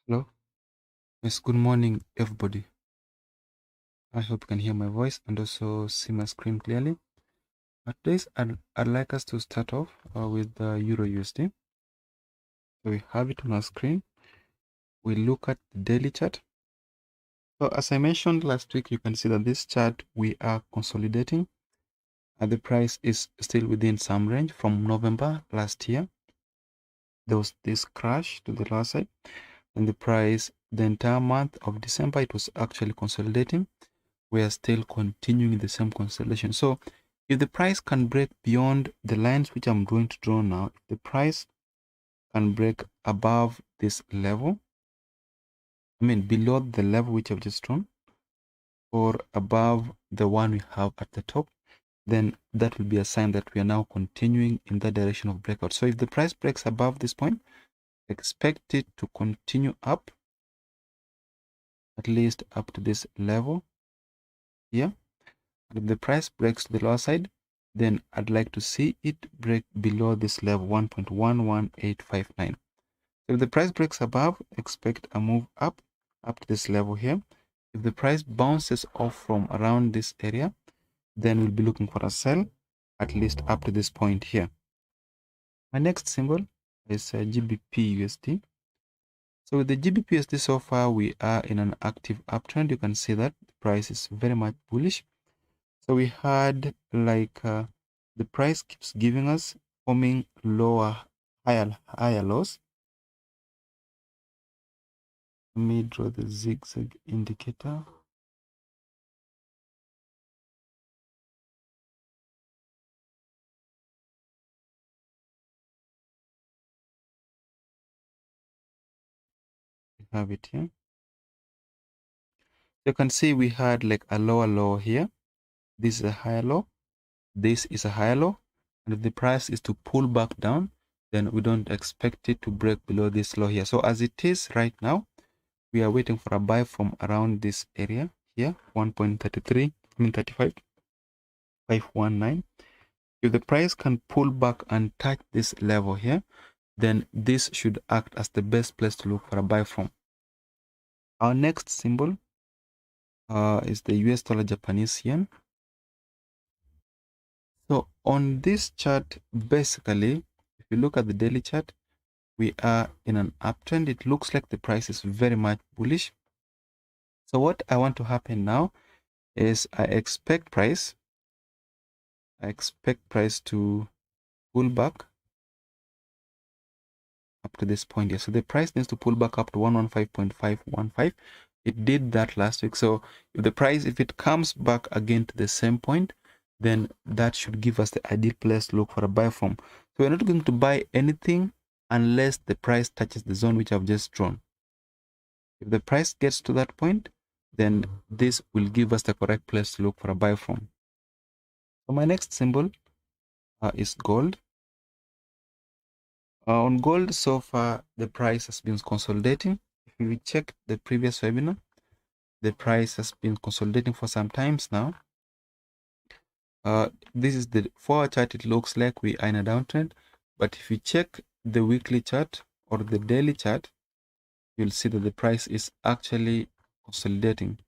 Hello. Yes, good morning, everybody. I hope you can hear my voice and also see my screen clearly. Today, I'd like us to start off with the EURUSD. So we have it on our screen. We look at the daily chart. So as I mentioned last week, you can see that this chart, we are consolidating. The price is still within some range from November last year. There was this crash to the lower side. And the price, the entire month of December, it was actually consolidating. We are still continuing the same consolidation. So if the price can break beyond the lines which I'm going to draw now, if the price can break above this level, below the level which I've just drawn, or above the one we have at the top, then that will be a sign that we are now continuing in that direction of breakout. So if the price breaks above this point, expect it to continue up, at least up to this level here. And if the price breaks to the lower side, then I'd like to see it break below this level, 1.11859. So if the price breaks above, expect a move up to this level here. If the price bounces off from around this area, then we'll be looking for a sell, at least up to this point here. My next symbol is GBP USD. So with the GBP USD so far, we are in an active uptrend. You can see that the price is very much bullish. So we had like the price keeps giving us forming higher lows. Let me draw the zigzag indicator. We have it here. You can see we had like a lower low here. This is a higher low. This is a higher low. And if the price is to pull back down, then we don't expect it to break below this low here. So as it is right now, we are waiting for a buy from around this area here, 1.35, If the price can pull back and touch this level here, then this should act as the best place to look for a buy from. Our next symbol is the US dollar Japanese yen. So on this chart, basically, if you look at the daily chart, we are in an uptrend. It looks like the price is very much bullish. So what I want to happen now is I expect price to pull back up to this point here. So the price needs to pull back up to 115.515. It did that last week. So if it comes back again to the same point, then that should give us the ideal place to look for a buy from. So we're not going to buy anything unless the price touches the zone which I've just drawn. If the price gets to that point, then this will give us the correct place to look for a buy from. So my next symbol is gold. On gold, so far, the price has been consolidating. If we check the previous webinar, the price has been consolidating for some times now. This is the 4-hour chart. It looks like we are in a downtrend. But if you check the weekly chart or the daily chart, you'll see that the price is actually consolidating.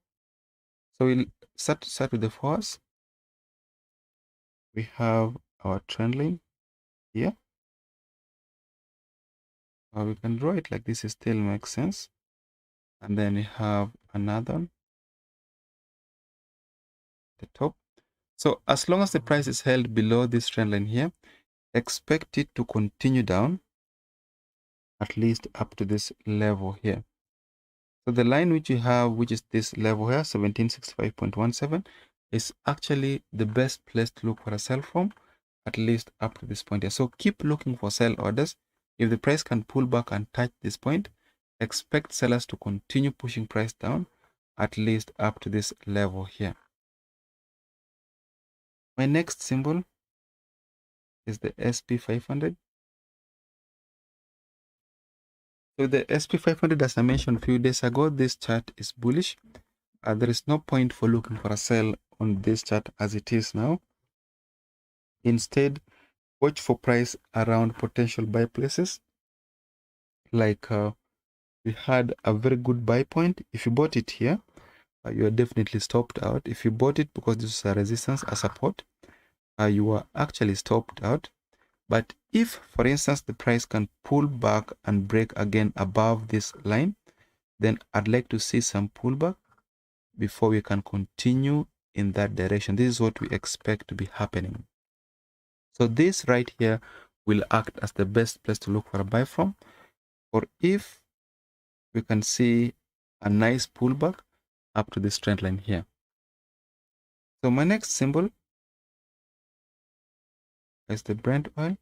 So we'll start with the 4 hours. We have our trend line here. We can draw it like this. It still makes sense. And then we have another one at the top. So as long as the price is held below this trend line here, expect it to continue down at least up to this level here. So the line which you have, which is this level here, 1765.17, is actually the best place to look for a sell from, at least up to this point here. So keep looking for sell orders. If the price can pull back and touch this point, expect sellers to continue pushing price down at least up to this level here. My next symbol is the SP500. So the SP500, as I mentioned a few days ago, this chart is bullish. There is no point for looking for a sell on this chart as it is now. Instead, watch for price around potential buy places like we had a very good buy point. If you bought it here, you are definitely stopped out. If you bought it because this is a resistance, a support, you are actually stopped out. But if, for instance, the price can pull back and break again above this line, then I'd like to see some pullback before we can continue in that direction. This is what we expect to be happening. So this right here will act as the best place to look for a buy from, or if we can see a nice pullback up to this trend line here. So my next symbol is the Brent oil.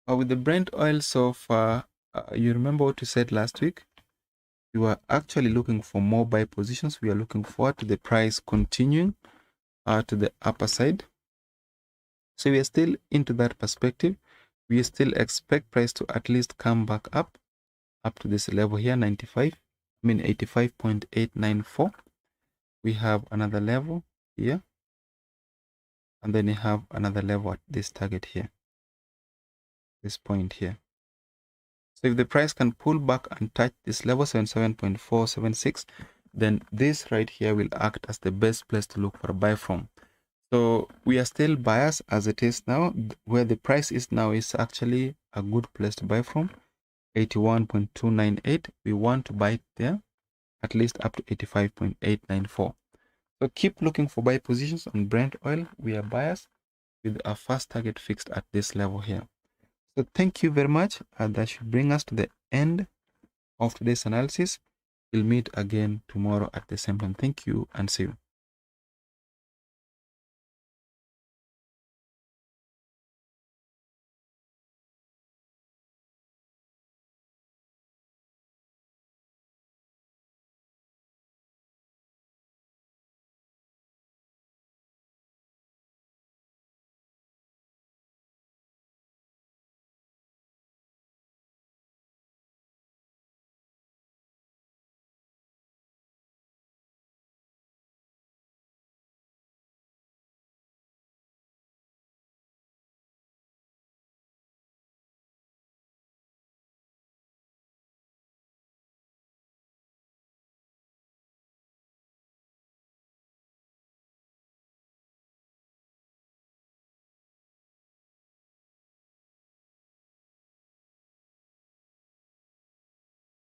With the Brent oil so far, you remember what we said last week? We were actually looking for more buy positions. We are looking forward to the price continuing to the upper side. So we are still into that perspective. We still expect price to at least come back up to this level here, 85.894. We have another level here, and then we have another level at this target here, this point here. So if the price can pull back and touch this level, 77.476, then this right here will act as the best place to look for a buy from. So we are still biased as it is now. Where the price is now is actually a good place to buy from, 81.298. We want to buy it there, at least up to 85.894. So keep looking for buy positions on Brent oil. We are biased with our first target fixed at this level here. So thank you very much. That should bring us to the end of today's analysis. We'll meet again tomorrow at the same time. Thank you and see you.